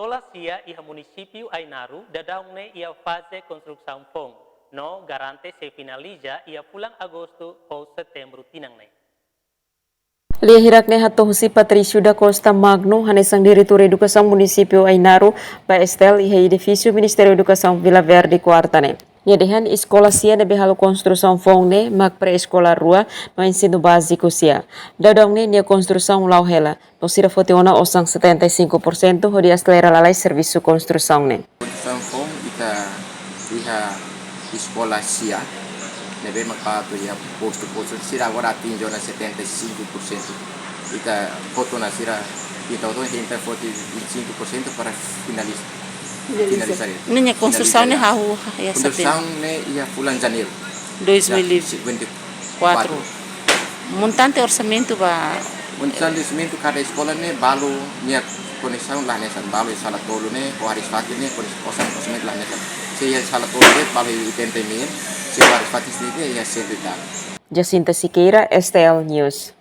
escola sia iha município Ainaru dadaungne ia fase construção pong, no garante se finaliza ia pulang agosto ou setembro tinangne. Lia hirakne hato husi Patricio da Costa Magno, hanesang diretor educação município Ainaru, ba Estel iha edifício Ministério Educação Vila Verde Quartane. Nyedehan escola sia de behalo construção fongne, mak pré-escola rua, no ensino básico sia. Dadongne nia construção lauhela, no sira foteona osang 75%, hodi acelera lalai serviço construção ne. Construção fom iha escola sia, nebe makato ia posto sira agora atinge na 75%. Ita foto na sira kita auto henta 45% para finalizar. Nanya construção ne hahu ya Construção ne ia bulan Janeiro 2024. Montante orçamento ba Montante orçamento cada escola ne balu nia conexão lá nessa balu sala tolo ne o haris fakir ne conexão orçamento lá nessa. Se ia sala tolo ne balu 80 mil, se haris fakir ne ia 100 mil. Jacinta Siqueira, STL News.